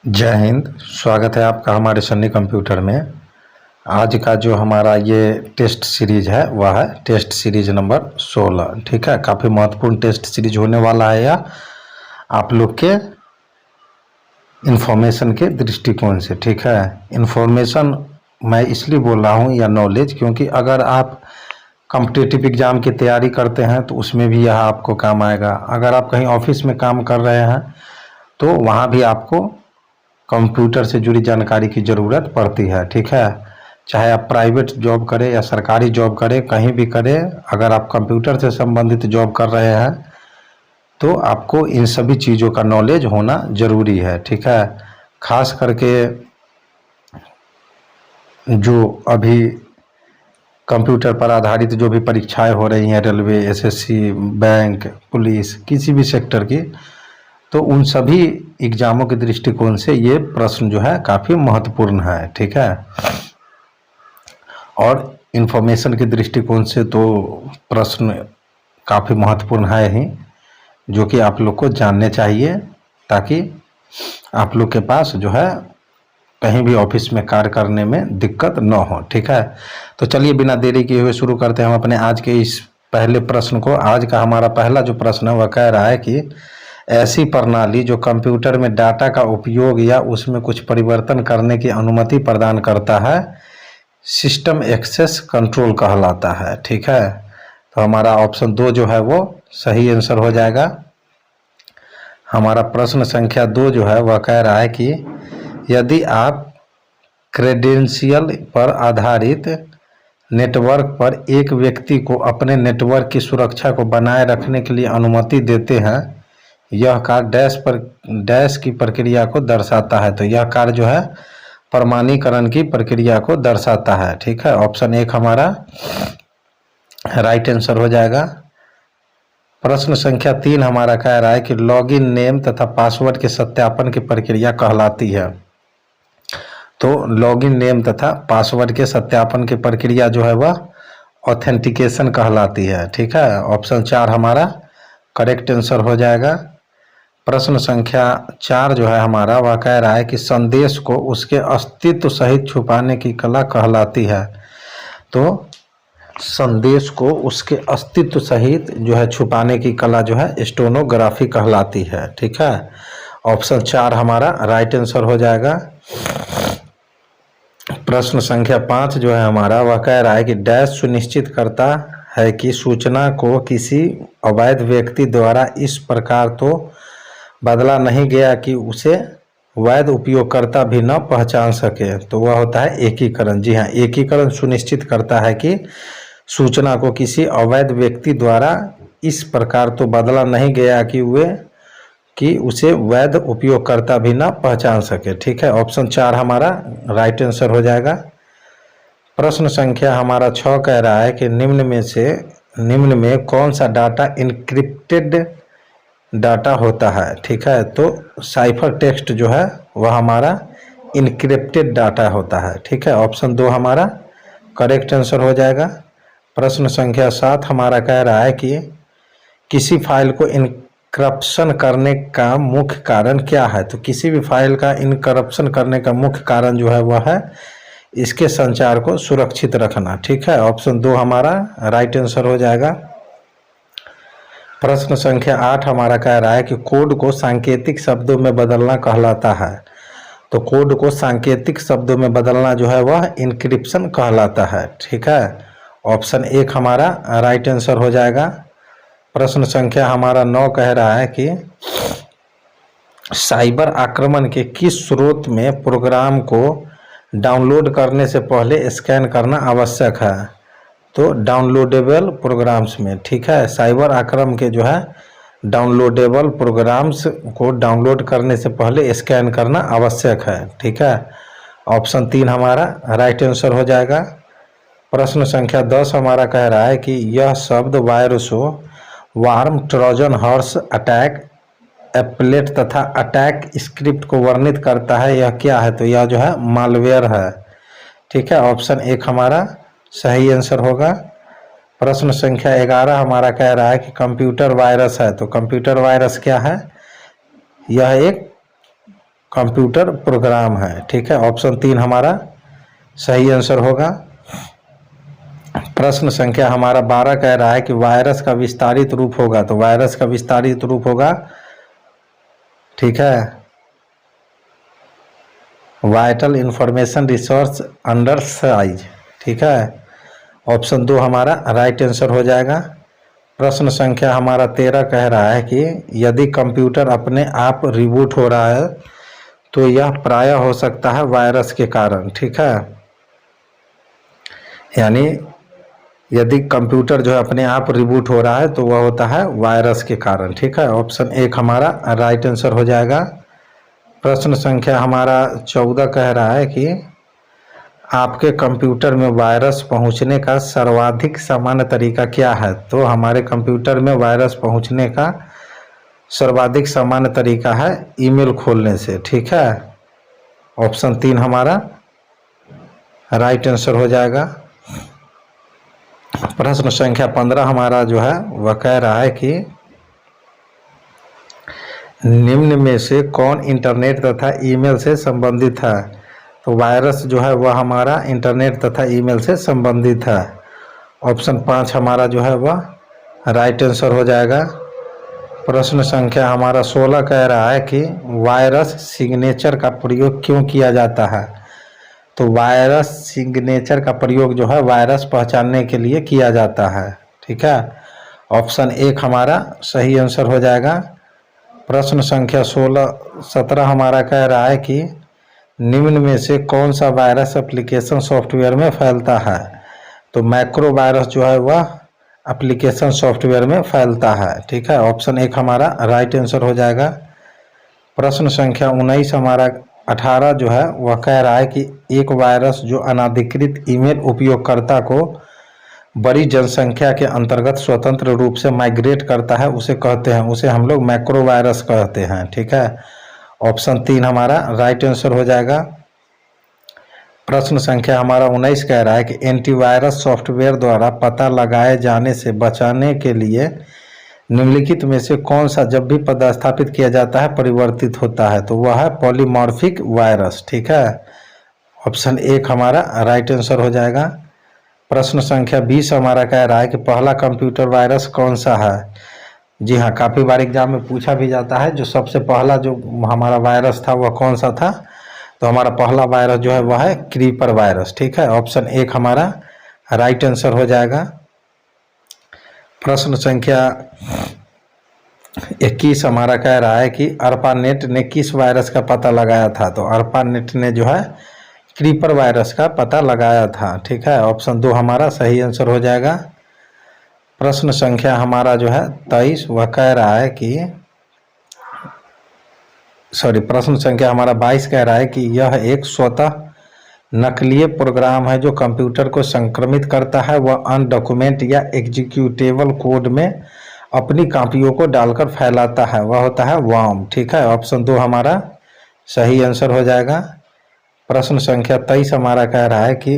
जय हिंद। स्वागत है आपका हमारे सन्नी कंप्यूटर में। आज का जो हमारा ये टेस्ट सीरीज है वह है टेस्ट सीरीज नंबर 16। ठीक है, काफ़ी महत्वपूर्ण टेस्ट सीरीज होने वाला है यह आप लोग के इन्फॉर्मेशन के दृष्टिकोण से। ठीक है, इन्फॉर्मेशन मैं इसलिए बोल रहा हूँ या नॉलेज, क्योंकि अगर आप कॉम्पिटिटिव एग्ज़ाम की तैयारी करते हैं तो उसमें भी यह आपको काम आएगा। अगर आप कहीं ऑफिस में काम कर रहे हैं तो वहाँ भी आपको कंप्यूटर से जुड़ी जानकारी की ज़रूरत पड़ती है। ठीक है, चाहे आप प्राइवेट जॉब करें या सरकारी जॉब करें, कहीं भी करें, अगर आप कंप्यूटर से संबंधित जॉब कर रहे हैं तो आपको इन सभी चीज़ों का नॉलेज होना ज़रूरी है। ठीक है, खास करके जो अभी कंप्यूटर पर आधारित जो भी परीक्षाएं हो रही हैं, रेलवे, एसएससी, बैंक, पुलिस, किसी भी सेक्टर की, तो उन सभी एग्ज़ामों के दृष्टिकोण से ये प्रश्न जो है काफ़ी महत्वपूर्ण है। ठीक है, और इन्फॉर्मेशन के दृष्टिकोण से तो प्रश्न काफ़ी महत्वपूर्ण है ही, जो कि आप लोग को जानने चाहिए ताकि आप लोग के पास जो है कहीं भी ऑफिस में कार्य करने में दिक्कत न हो। ठीक है, तो चलिए बिना देरी किए हुए शुरू करते हैं हम अपने आज के इस पहले प्रश्न को। आज का हमारा पहला जो प्रश्न है वह कह रहा है कि ऐसी प्रणाली जो कंप्यूटर में डाटा का उपयोग या उसमें कुछ परिवर्तन करने की अनुमति प्रदान करता है सिस्टम एक्सेस कंट्रोल कहलाता है। ठीक है, तो हमारा ऑप्शन 2 जो है वो सही आंसर हो जाएगा। हमारा प्रश्न संख्या 2 जो है वह कह रहा है कि यदि आप क्रेडेंशियल पर आधारित नेटवर्क पर एक व्यक्ति को अपने नेटवर्क की सुरक्षा को बनाए रखने के लिए अनुमति देते हैं, यह कार्य डैश की प्रक्रिया को दर्शाता है। तो यह कार्य जो है प्रमाणीकरण की प्रक्रिया को दर्शाता है। ठीक है, ऑप्शन 1 हमारा राइट आंसर हो जाएगा। प्रश्न संख्या 3 हमारा कह रहा है कि लॉगिन नेम तथा पासवर्ड के सत्यापन की प्रक्रिया कहलाती है। तो लॉगिन नेम तथा पासवर्ड के सत्यापन की प्रक्रिया जो है वह ऑथेंटिकेशन कहलाती है। ठीक है, ऑप्शन 4 हमारा करेक्ट आंसर हो जाएगा। प्रश्न संख्या 4 जो है हमारा वह कह रहा है कि संदेश को उसके अस्तित्व सहित छुपाने की कला कहलाती है। तो संदेश को उसके अस्तित्व सहित जो है छुपाने की कला जो है स्टेनोग्राफी कहलाती है। ठीक है, ऑप्शन 4 हमारा राइट आंसर हो जाएगा। प्रश्न संख्या 5 जो है हमारा वह कह रहा है कि डैश सुनिश्चित करता है कि सूचना को किसी अवैध व्यक्ति द्वारा इस प्रकार तो बदला नहीं गया कि उसे वैध उपयोगकर्ता भी न पहचान सके। तो वह होता है एकीकरण। जी हाँ, एकीकरण सुनिश्चित करता है कि सूचना को किसी अवैध व्यक्ति द्वारा इस प्रकार तो बदला नहीं गया कि उसे वैध उपयोगकर्ता भी न पहचान सके। ठीक है, ऑप्शन 4 हमारा राइट आंसर हो जाएगा। प्रश्न संख्या हमारा 6 कह रहा है कि निम्न में कौन सा डाटा इनक्रिप्टेड डाटा होता है। ठीक है, तो साइफर टेक्स्ट जो है वह हमारा इनक्रिप्टेड डाटा होता है। ठीक है, ऑप्शन 2 हमारा करेक्ट आंसर हो जाएगा। प्रश्न संख्या 7 हमारा कह रहा है कि किसी फाइल को इनक्रप्शन करने का मुख्य कारण क्या है। तो किसी भी फाइल का इनक्रप्शन करने का मुख्य कारण जो है वह है इसके संचार को सुरक्षित रखना। ठीक है, ऑप्शन 2 हमारा राइट आंसर हो जाएगा। प्रश्न संख्या 8 हमारा कह रहा है कि कोड को सांकेतिक शब्दों में बदलना कहलाता है। तो कोड को सांकेतिक शब्दों में बदलना जो है वह इनक्रिप्शन कहलाता है। ठीक है, ऑप्शन 1 हमारा राइट आंसर हो जाएगा। प्रश्न संख्या हमारा 9 कह रहा है कि साइबर आक्रमण के किस स्रोत में प्रोग्राम को डाउनलोड करने से पहले स्कैन करना आवश्यक है। तो डाउनलोडेबल प्रोग्राम्स में। ठीक है, साइबर आक्रमण के जो है डाउनलोडेबल प्रोग्राम्स को डाउनलोड करने से पहले स्कैन करना आवश्यक है। ठीक है, ऑप्शन 3 हमारा राइट आंसर हो जाएगा। प्रश्न संख्या 10 हमारा कह रहा है कि यह शब्द वायरसों, worm, Trojan horse, attack applet तथा अटैक स्क्रिप्ट को वर्णित करता है, यह क्या है। तो यह जो है मालवेयर है। ठीक है, ऑप्शन 1 हमारा सही आंसर होगा। प्रश्न संख्या 11 हमारा कह रहा है कि कंप्यूटर वायरस है। तो कंप्यूटर वायरस क्या है, यह एक कंप्यूटर प्रोग्राम है। ठीक है, ऑप्शन 3 हमारा सही आंसर होगा। प्रश्न संख्या हमारा 12 कह रहा है कि वायरस का विस्तारित रूप होगा, तो वायरस का विस्तारित रूप होगा, ठीक है, vital information resource under size. ठीक है, ऑप्शन 2 हमारा राइट आंसर हो जाएगा। प्रश्न संख्या हमारा 13 कह रहा है कि यदि कंप्यूटर अपने आप रिबूट हो रहा है तो यह प्रायः हो सकता है वायरस के कारण। ठीक है, यानी यदि कंप्यूटर जो है अपने आप रिबूट हो रहा है तो वह होता है वायरस के कारण। ठीक है, ऑप्शन 1 हमारा राइट आंसर हो जाएगा। प्रश्न संख्या हमारा 14 कह रहा है कि आपके कंप्यूटर में वायरस पहुंचने का सर्वाधिक सामान्य तरीका क्या है। तो हमारे कंप्यूटर में वायरस पहुंचने का सर्वाधिक सामान्य तरीका है ईमेल खोलने से। ठीक है, ऑप्शन 3 हमारा राइट आंसर हो जाएगा। प्रश्न संख्या 15 हमारा जो है वह कह रहा है कि निम्न में से कौन इंटरनेट तथा ईमेल से संबंधित है। तो वायरस जो है वह हमारा इंटरनेट तथा ईमेल से संबंधित है। ऑप्शन 5 हमारा जो है वह राइट आंसर हो जाएगा। प्रश्न संख्या हमारा 16 कह रहा है कि वायरस सिग्नेचर का प्रयोग क्यों किया जाता है। तो वायरस सिग्नेचर का प्रयोग जो है वायरस पहचानने के लिए किया जाता है। ठीक है, ऑप्शन 1 हमारा सही आंसर हो जाएगा। प्रश्न संख्या 17 हमारा कह रहा है कि निम्न में से कौन सा वायरस एप्लीकेशन सॉफ्टवेयर में फैलता है। तो मैक्रो वायरस जो है वह एप्लीकेशन सॉफ्टवेयर में फैलता है। ठीक है, ऑप्शन 1 हमारा राइट आंसर हो जाएगा। प्रश्न संख्या 19 हमारा 18 जो है वह कह रहा है कि एक वायरस जो अनाधिकृत ईमेल उपयोगकर्ता को बड़ी जनसंख्या के अंतर्गत स्वतंत्र रूप से माइग्रेट करता है उसे कहते हैं, उसे हम लोग मैक्रो वायरस कहते हैं। ठीक है, ऑप्शन 3 हमारा राइट आंसर हो जाएगा। प्रश्न संख्या हमारा 19 कह रहा है कि एंटीवायरस सॉफ्टवेयर द्वारा पता लगाए जाने से बचाने के लिए निम्नलिखित में से कौन सा जब भी पदस्थापित किया जाता है परिवर्तित होता है। तो वह है पॉलीमॉर्फिक वायरस। ठीक है, ऑप्शन 1 हमारा राइट आंसर हो जाएगा। प्रश्न संख्या 20 हमारा कह रहा है कि पहला कंप्यूटर वायरस कौन सा है। जी हाँ, काफ़ी बार एग्जाम में पूछा भी जाता है जो सबसे पहला जो हमारा वायरस था वह कौन सा था। तो हमारा पहला वायरस जो है वह है क्रीपर वायरस। ठीक है, ऑप्शन 1 हमारा राइट आंसर हो जाएगा। प्रश्न संख्या 21 हमारा कह रहा है कि अर्पानेट ने किस वायरस का पता लगाया था। तो अर्पानेट ने जो है क्रीपर वायरस का पता लगाया था। ठीक है, ऑप्शन 2 हमारा सही आंसर हो जाएगा। प्रश्न संख्या हमारा जो है 23 वह कह रहा है कि प्रश्न संख्या हमारा 22 कह रहा है कि यह एक स्वतः नकलीय प्रोग्राम है जो कंप्यूटर को संक्रमित करता है। वह अन्य डॉक्यूमेंट या एग्जीक्यूटेबल कोड में अपनी कॉपियों को डालकर फैलाता है, वह होता है वर्म। ठीक है, ऑप्शन 2 हमारा सही आंसर हो जाएगा। प्रश्न संख्या 23 हमारा कह रहा है कि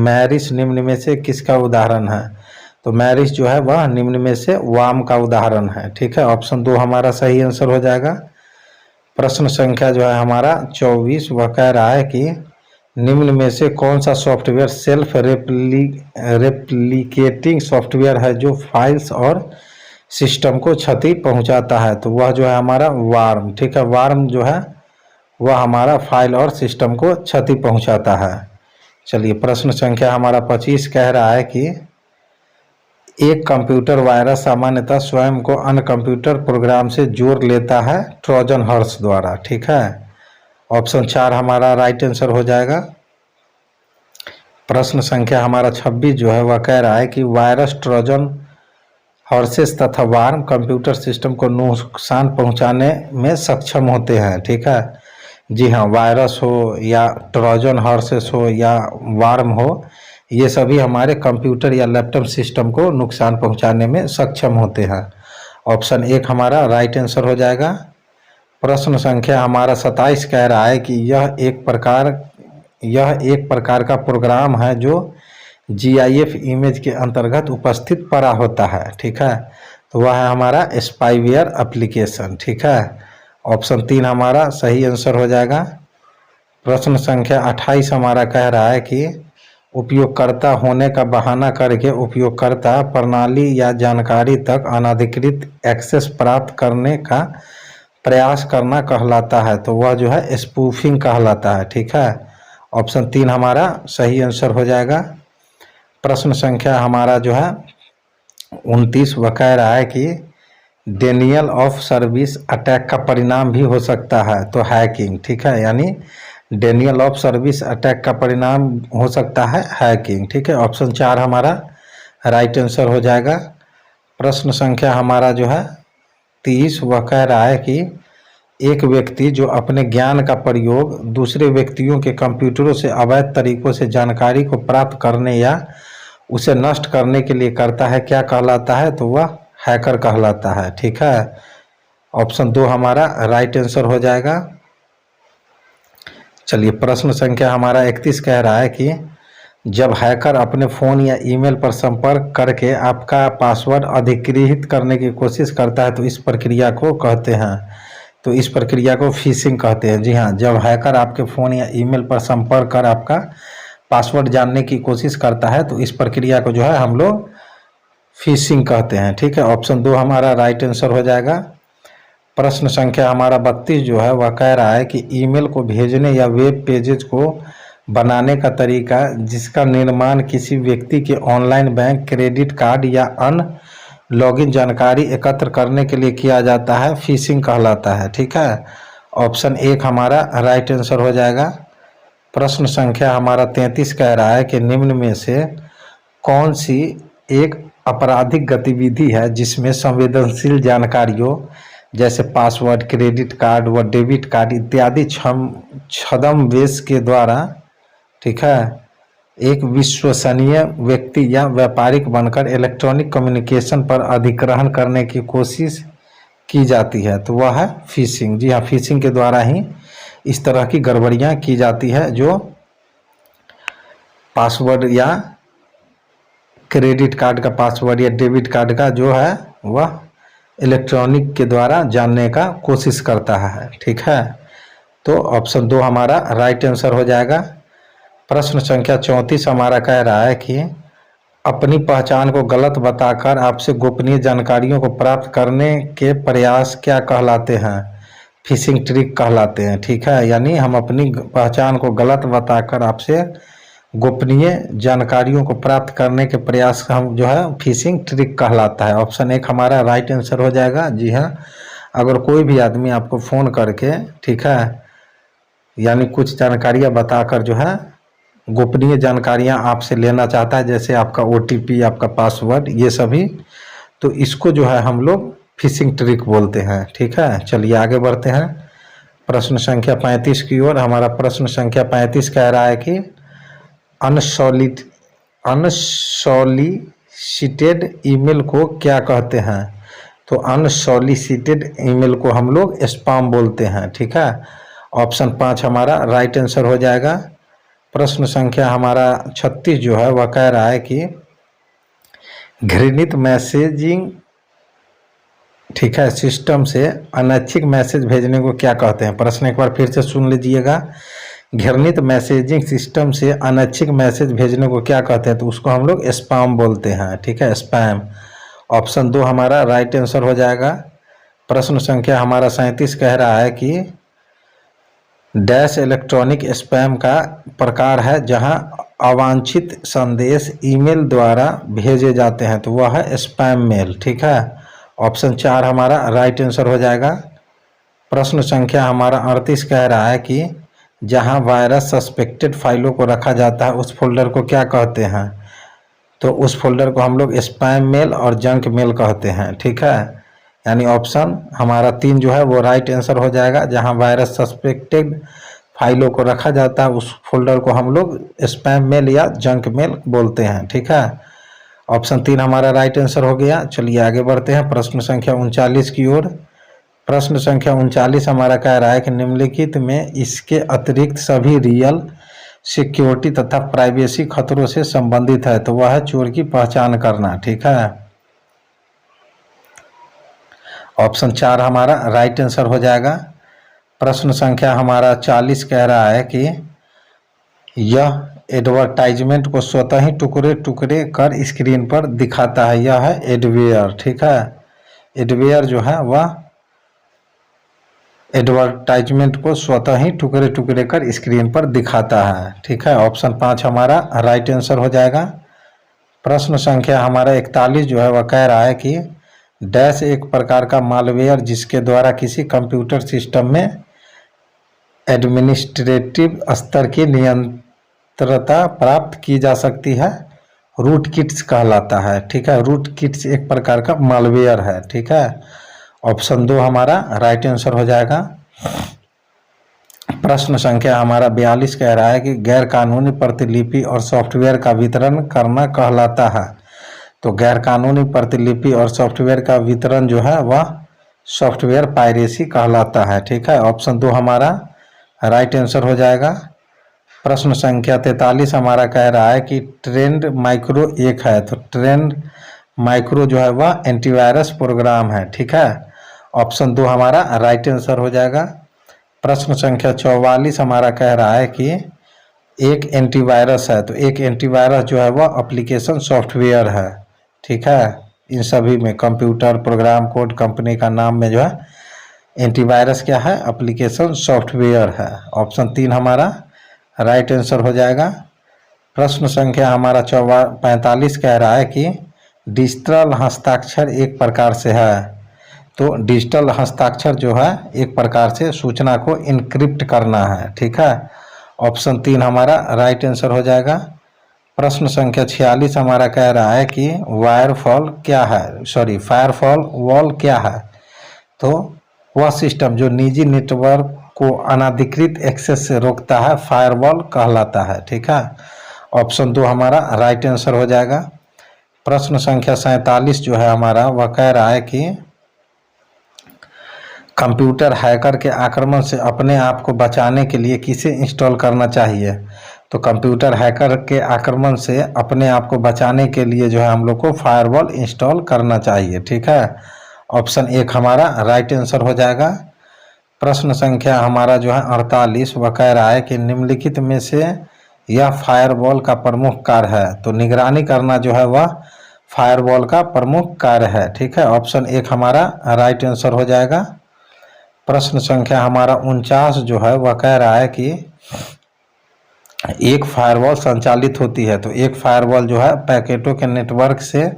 मैरिस निम्न में से किसका उदाहरण है। तो मैरिस जो है वह निम्न में से वर्म का उदाहरण है। ठीक है, ऑप्शन 2 हमारा सही आंसर हो जाएगा। प्रश्न संख्या जो है हमारा 24 वह कह रहा है कि निम्न में से कौन सा सॉफ्टवेयर सेल्फ रेप्लिकेटिंग सॉफ्टवेयर है जो फाइल्स और सिस्टम को क्षति पहुंचाता है। तो वह जो है हमारा वार्म। ठीक है, वार्म जो है वह हमारा फाइल और सिस्टम को क्षति पहुंचाता है। चलिए, प्रश्न संख्या हमारा 25 कह रहा है कि एक कंप्यूटर वायरस सामान्यतः स्वयं को अन्य कंप्यूटर प्रोग्राम से जोड़ लेता है ट्रोजन हॉर्स द्वारा। ठीक है, ऑप्शन 4 हमारा राइट आंसर हो जाएगा। प्रश्न संख्या हमारा 26 जो है वह कह रहा है कि वायरस ट्रोजन हॉर्सेस तथा वार्म कंप्यूटर सिस्टम को नुकसान पहुंचाने में सक्षम होते हैं। ठीक है, जी हाँ, वायरस हो या ट्रोजन हॉर्सेस हो या वार्म हो, ये सभी हमारे कंप्यूटर या लैपटॉप सिस्टम को नुकसान पहुंचाने में सक्षम होते हैं। ऑप्शन 1 हमारा राइट आंसर हो जाएगा। प्रश्न संख्या हमारा 27 कह रहा है कि यह एक प्रकार का प्रोग्राम है जो GIF इमेज के अंतर्गत उपस्थित पड़ा होता है। ठीक है, तो वह है हमारा स्पाईवेयर एप्लीकेशन। ठीक है, ऑप्शन 3 हमारा सही आंसर हो जाएगा। प्रश्न संख्या 28 हमारा कह रहा है कि उपयोगकर्ता होने का बहाना करके उपयोगकर्ता प्रणाली या जानकारी तक अनधिकृत एक्सेस प्राप्त करने का प्रयास करना कहलाता है। तो वह जो है स्पूफिंग कहलाता है। ठीक है, ऑप्शन 3 हमारा सही आंसर हो जाएगा। प्रश्न संख्या हमारा जो है 29 वह कह रहा है कि डेनियल ऑफ सर्विस अटैक का परिणाम भी हो सकता है तो हैकिंग। ठीक है, यानी डेनियल ऑफ सर्विस अटैक का परिणाम हो सकता है हैकिंग। ठीक है, ऑप्शन 4 हमारा राइट आंसर हो जाएगा। प्रश्न संख्या हमारा जो है 30 वह कह रहा है कि एक व्यक्ति जो अपने ज्ञान का प्रयोग दूसरे व्यक्तियों के कंप्यूटरों से अवैध तरीकों से जानकारी को प्राप्त करने या उसे नष्ट करने के लिए करता है, क्या कहलाता है? तो वह हैकर कहलाता है। ठीक है, ऑप्शन 2 हमारा राइट आंसर हो जाएगा। चलिए, प्रश्न संख्या हमारा 31 कह रहा है कि जब हैकर अपने फ़ोन या ईमेल पर संपर्क करके आपका पासवर्ड अधिकृत करने की कोशिश करता है तो इस प्रक्रिया को कहते हैं, तो इस प्रक्रिया को फिशिंग कहते हैं। जी हाँ, जब हैकर आपके फ़ोन या ईमेल पर संपर्क कर आपका पासवर्ड जानने की कोशिश करता है तो इस प्रक्रिया को जो है हम लोग फिशिंग कहते हैं। ठीक है, ऑप्शन 2 हमारा राइट आंसर हो जाएगा। प्रश्न संख्या हमारा 32 जो है वह कह रहा है कि ईमेल को भेजने या वेब पेजेज को बनाने का तरीका जिसका निर्माण किसी व्यक्ति के ऑनलाइन बैंक, क्रेडिट कार्ड या अन्य लॉगिन जानकारी एकत्र करने के लिए किया जाता है, फिशिंग कहलाता है। ठीक है, ऑप्शन 1 हमारा राइट आंसर हो जाएगा। प्रश्न संख्या हमारा 33 कह रहा है कि निम्न में से कौन सी एक आपराधिक गतिविधि है जिसमें संवेदनशील जानकारियों जैसे पासवर्ड, क्रेडिट कार्ड व डेबिट कार्ड इत्यादि छद्मवेश के द्वारा, ठीक है, एक विश्वसनीय व्यक्ति या व्यापारिक बनकर इलेक्ट्रॉनिक कम्युनिकेशन पर अधिग्रहण करने की कोशिश की जाती है, तो वह है फिशिंग। जी हाँ, फिशिंग के द्वारा ही इस तरह की गड़बड़ियाँ की जाती है जो पासवर्ड या क्रेडिट कार्ड का पासवर्ड या डेबिट कार्ड का जो है वह इलेक्ट्रॉनिक के द्वारा जानने का कोशिश करता है। ठीक है, तो ऑप्शन 2 हमारा राइट आंसर हो जाएगा। प्रश्न संख्या 34 हमारा कह रहा है कि अपनी पहचान को गलत बताकर आपसे गोपनीय जानकारियों को प्राप्त करने के प्रयास क्या कहलाते हैं? फिशिंग ट्रिक कहलाते हैं। ठीक है, यानी हम अपनी पहचान को गलत बताकर आपसे गोपनीय जानकारियों को प्राप्त करने के प्रयास का हम जो है फिशिंग ट्रिक कहलाता है। ऑप्शन 1 हमारा राइट आंसर हो जाएगा। जी हाँ, अगर कोई भी आदमी आपको फ़ोन करके, ठीक है, यानी कुछ जानकारियाँ बताकर जो है गोपनीय जानकारियाँ आपसे लेना चाहता है, जैसे आपका OTP, आपका पासवर्ड, ये सभी, तो इसको जो है हम लोग फिशिंग ट्रिक बोलते हैं। ठीक है, चलिए आगे बढ़ते हैं प्रश्न संख्या 35 की ओर। हमारा प्रश्न संख्या 35 कह रहा है कि अनसॉलिसिटेड ईमेल को क्या कहते हैं? तो अनसॉलिसिटेड ईमेल को हम लोग स्पैम बोलते हैं। ठीक है, ऑप्शन 5 हमारा राइट आंसर हो जाएगा। प्रश्न संख्या हमारा 36 जो है वह कह रहा है कि घृणित मैसेजिंग, ठीक है, सिस्टम से अनैच्छिक मैसेज भेजने को क्या कहते हैं? प्रश्न एक बार फिर से सुन लीजिएगा। घृणित मैसेजिंग सिस्टम से अनैच्छिक मैसेज भेजने को क्या कहते हैं? तो उसको हम लोग स्पैम बोलते हैं। ठीक है, स्पैम। ऑप्शन 2 हमारा राइट आंसर हो जाएगा। प्रश्न संख्या हमारा 37 कह रहा है कि डैश इलेक्ट्रॉनिक स्पैम का प्रकार है जहां अवांछित संदेश ईमेल द्वारा भेजे जाते हैं, तो वह है स्पैम मेल। ठीक है, ऑप्शन 4 हमारा राइट आंसर हो जाएगा। प्रश्न संख्या हमारा 38 कह रहा है कि जहां वायरस सस्पेक्टेड फाइलों को रखा जाता है उस फोल्डर को क्या कहते हैं? तो उस फोल्डर को हम लोग स्पैम मेल और जंक मेल कहते हैं। ठीक है, यानी ऑप्शन हमारा 3 जो है वो राइट आंसर हो जाएगा। जहां वायरस सस्पेक्टेड फाइलों को रखा जाता है उस फोल्डर को हम लोग स्पैम मेल या जंक मेल बोलते हैं। ठीक है, ऑप्शन 3 हमारा राइट आंसर हो गया। चलिए आगे बढ़ते हैं प्रश्न संख्या 39 की ओर। प्रश्न संख्या 39 हमारा कह रहा है कि निम्नलिखित में इसके अतिरिक्त सभी रियल सिक्योरिटी तथा प्राइवेसी खतरों से संबंधित है, तो वह है चोर की पहचान करना। ठीक है, ऑप्शन 4 हमारा राइट आंसर हो जाएगा। प्रश्न संख्या हमारा 40 कह रहा है कि यह एडवर्टाइजमेंट को स्वतः ही टुकड़े टुकड़े कर स्क्रीन पर दिखाता है। यह है एडवेयर, ठीक है। एडवेयर जो है वह एडवर्टाइजमेंट को स्वतः ही टुकड़े टुकड़े कर स्क्रीन पर दिखाता है, ठीक है। ऑप्शन 5 हमारा राइट आंसर हो जाएगा। प्रश्न संख्या हमारा 41 जो है वह कह रहा है कि डैश एक प्रकार का मालवेयर जिसके द्वारा किसी कंप्यूटर सिस्टम में एडमिनिस्ट्रेटिव स्तर की नियंत्रता प्राप्त की जा सकती है, रूट किट्स कहलाता है, ठीक है। रूट किट्स एक प्रकार का मालवेयर है, ठीक है। ऑप्शन 2 हमारा राइट आंसर हो जाएगा। प्रश्न संख्या हमारा 42 कह रहा है कि गैर कानूनी प्रतिलिपि और सॉफ्टवेयर का वितरण करना कहलाता है। तो गैर कानूनी प्रतिलिपि और सॉफ्टवेयर का वितरण जो है वह सॉफ्टवेयर पायरेसी कहलाता है, ठीक है। ऑप्शन 2 हमारा राइट आंसर हो जाएगा। प्रश्न संख्या 43 हमारा कह रहा है कि ट्रेंड माइक्रो एक है। तो ट्रेंड माइक्रो जो है वह एंटीवायरस प्रोग्राम है, ठीक है। ऑप्शन 2 हमारा राइट आंसर हो जाएगा। प्रश्न संख्या 44 हमारा कह रहा है कि एक एंटीवायरस है। तो एक एंटीवायरस जो है वह एप्लीकेशन सॉफ्टवेयर है, ठीक है। इन सभी में कंप्यूटर प्रोग्राम कोड कंपनी का नाम में जो है एंटीवायरस क्या है, एप्लीकेशन सॉफ्टवेयर है। ऑप्शन 3 हमारा राइट आंसर हो जाएगा। प्रश्न संख्या हमारा 45 कह रहा है कि डिजिटल हस्ताक्षर एक प्रकार से है। तो डिजिटल हस्ताक्षर जो है एक प्रकार से सूचना को इनक्रिप्ट करना है, ठीक है। ऑप्शन 3 हमारा राइट आंसर हो जाएगा। प्रश्न संख्या 46 हमारा कह रहा है कि फायरवॉल वॉल क्या है। तो वह सिस्टम जो निजी नेटवर्क को अनाधिकृत एक्सेस से रोकता है, फायरवॉल कहलाता है, ठीक है। ऑप्शन 2 हमारा राइट आंसर हो जाएगा। प्रश्न संख्या 47 जो है हमारा वह कह रहा है कि कंप्यूटर हैकर के आक्रमण से अपने आप को बचाने के लिए किसे इंस्टॉल करना चाहिए। तो कंप्यूटर हैकर के आक्रमण से अपने आप को बचाने के लिए जो है हम लोग को फायरवॉल इंस्टॉल करना चाहिए, ठीक है। ऑप्शन 1 हमारा राइट आंसर हो जाएगा। प्रश्न संख्या हमारा जो है 48 वह कह रहा है कि निम्नलिखित में से यह फायरवॉल का प्रमुख कार्य है। तो निगरानी करना जो है वह फायरवॉल का प्रमुख कार्य है, ठीक है। ऑप्शन 1 हमारा राइट आंसर हो जाएगा। प्रश्न संख्या हमारा 49 जो है वह कह रहा है कि एक फायरवॉल संचालित होती है। तो एक फायरवॉल जो है पैकेटों के नेटवर्क से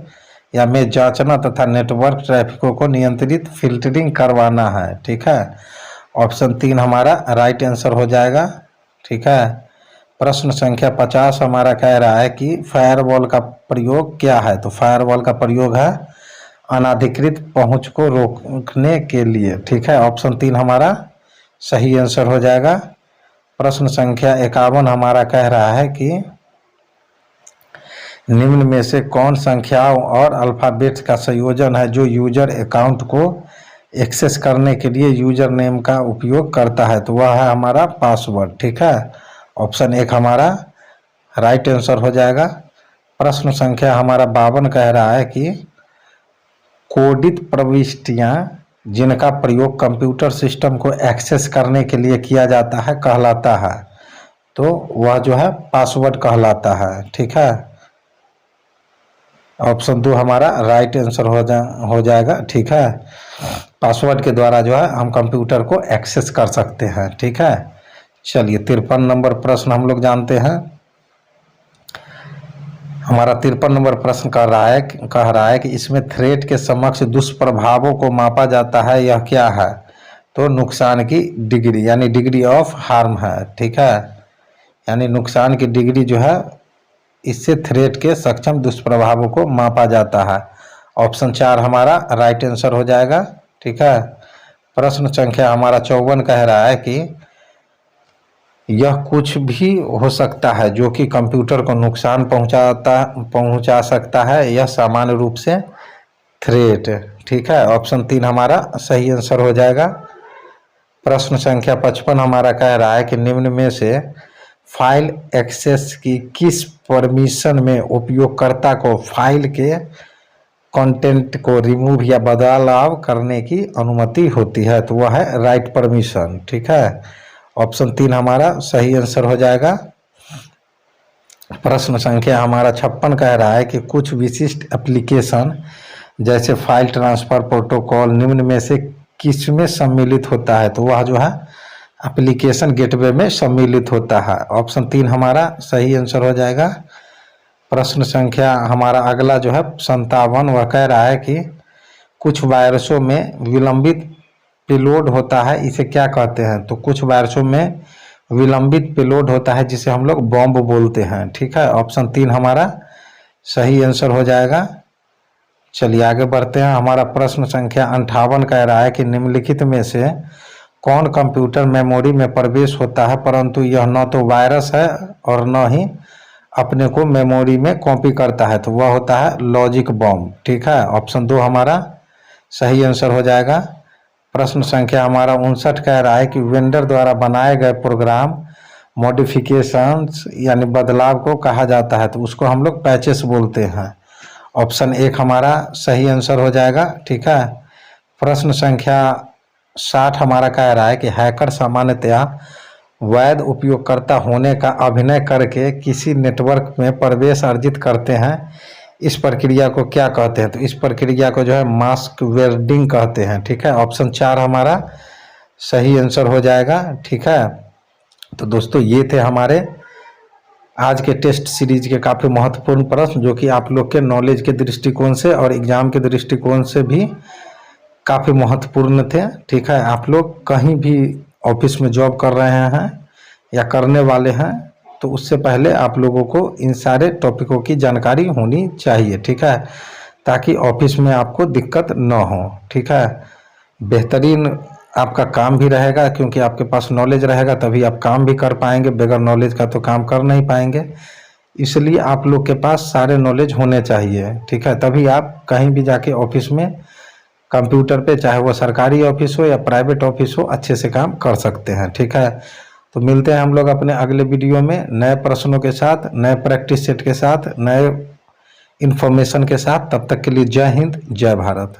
या में जांचना तथा नेटवर्क ट्रैफिकों को नियंत्रित फिल्टरिंग करवाना है, ठीक है। ऑप्शन 3 हमारा राइट आंसर हो जाएगा, ठीक है। प्रश्न संख्या 50 हमारा कह रहा है कि फायरवॉल का प्रयोग क्या है। तो फायरवॉल का प्रयोग है अनाधिकृत पहुंच को रोकने के लिए, ठीक है। ऑप्शन 3 हमारा सही आंसर हो जाएगा। प्रश्न संख्या 51 हमारा कह रहा है कि निम्न में से कौन संख्याओं और अल्फ़ाबेट्स का संयोजन है जो यूजर अकाउंट को एक्सेस करने के लिए यूजर नेम का उपयोग करता है। तो वह है हमारा पासवर्ड, ठीक है। ऑप्शन 1 हमारा राइट आंसर हो जाएगा। प्रश्न संख्या हमारा 52 कह रहा है कि कोडित प्रविष्टियां जिनका प्रयोग कंप्यूटर सिस्टम को एक्सेस करने के लिए किया जाता है कहलाता है। तो वह जो है पासवर्ड कहलाता है, ठीक है। ऑप्शन 2 हमारा राइट आंसर हो जाएगा, ठीक है। पासवर्ड के द्वारा जो है हम कंप्यूटर को एक्सेस कर सकते हैं, ठीक है। चलिए 53 नंबर प्रश्न हम लोग जानते हैं। हमारा 53 नंबर प्रश्न कह रहा है कि इसमें थ्रेट के समक्ष दुष्प्रभावों को मापा जाता है, यह क्या है। तो नुकसान की डिग्री यानी डिग्री ऑफ हार्म है, ठीक है। यानी नुकसान की डिग्री जो है इससे थ्रेट के सक्षम दुष्प्रभावों को मापा जाता है। ऑप्शन 4 हमारा राइट आंसर हो जाएगा, ठीक है। प्रश्न संख्या हमारा 54 कह रहा है कि यह कुछ भी हो सकता है जो कि कंप्यूटर को नुकसान पहुंचा सकता है, यह सामान्य रूप से थ्रेट, ठीक है। ऑप्शन 3 हमारा सही आंसर हो जाएगा। प्रश्न संख्या 55 हमारा कह रहा है कि निम्न में से फाइल एक्सेस की किस परमिशन में उपयोगकर्ता को फाइल के कंटेंट को रिमूव या बदलाव करने की अनुमति होती है, तो वह है राइट परमिशन। ठीक है, ऑप्शन 3 हमारा सही आंसर हो जाएगा। प्रश्न संख्या हमारा 56 कह रहा है कि कुछ विशिष्ट एप्लीकेशन जैसे फाइल ट्रांसफर प्रोटोकॉल निम्न में से किस में सम्मिलित होता है, तो वह जो है एप्लीकेशन गेटवे में सम्मिलित होता है। ऑप्शन 3 हमारा सही आंसर हो जाएगा। प्रश्न संख्या हमारा अगला जो है 57 वह कह रहा है कि कुछ वायरसों में विलंबित पेलोड होता है, इसे क्या कहते हैं, तो कुछ वायरसों में विलंबित पेलोड होता है जिसे हम लोग बॉम्ब बोलते हैं। ठीक है, ऑप्शन 3 हमारा सही आंसर हो जाएगा। चलिए आगे बढ़ते हैं। हमारा प्रश्न संख्या 58 कह रहा है कि निम्नलिखित में से कौन कंप्यूटर मेमोरी में प्रवेश होता है परंतु यह न तो वायरस है और न ही अपने को मेमोरी में कॉपी करता है, तो वह होता है लॉजिक बॉम्ब। ठीक है, ऑप्शन 2 हमारा सही आंसर हो जाएगा। प्रश्न संख्या हमारा 59 कह रहा है कि वेंडर द्वारा बनाए गए प्रोग्राम मॉडिफिकेशंस यानी बदलाव को कहा जाता है, तो उसको हम लोग पैचेस बोलते हैं। ऑप्शन 1 हमारा सही आंसर हो जाएगा। ठीक है, प्रश्न संख्या 60 हमारा कह रहा है कि हैकर सामान्यतया वैध उपयोगकर्ता होने का अभिनय करके किसी नेटवर्क में प्रवेश अर्जित करते हैं, इस प्रक्रिया को क्या कहते हैं, तो इस प्रक्रिया को जो है मास्क वेल्डिंग कहते हैं। ठीक है, ऑप्शन 4 हमारा सही आंसर हो जाएगा। ठीक है, तो दोस्तों ये थे हमारे आज के टेस्ट सीरीज के काफ़ी महत्वपूर्ण प्रश्न जो कि आप लोग के नॉलेज के दृष्टिकोण से और एग्ज़ाम के दृष्टिकोण से भी काफ़ी महत्वपूर्ण थे। ठीक है, आप लोग कहीं भी ऑफिस में जॉब कर रहे हैं या करने वाले हैं तो उससे पहले आप लोगों को इन सारे टॉपिकों की जानकारी होनी चाहिए। ठीक है, ताकि ऑफिस में आपको दिक्कत न हो। ठीक है, बेहतरीन आपका काम भी रहेगा क्योंकि आपके पास नॉलेज रहेगा तभी आप काम भी कर पाएंगे, बगैर नॉलेज का तो काम कर नहीं पाएंगे। इसलिए आप लोग के पास सारे नॉलेज होने चाहिए। ठीक है, तभी आप कहीं भी जाके ऑफिस में कंप्यूटर पे, चाहे वो सरकारी ऑफिस हो या प्राइवेट ऑफिस हो, अच्छे से काम कर सकते हैं। ठीक है, तो मिलते हैं हम लोग अपने अगले वीडियो में नए प्रश्नों के साथ, नए प्रैक्टिस सेट के साथ, नए इन्फॉर्मेशन के साथ। तब तक के लिए जय हिंद, जय भारत।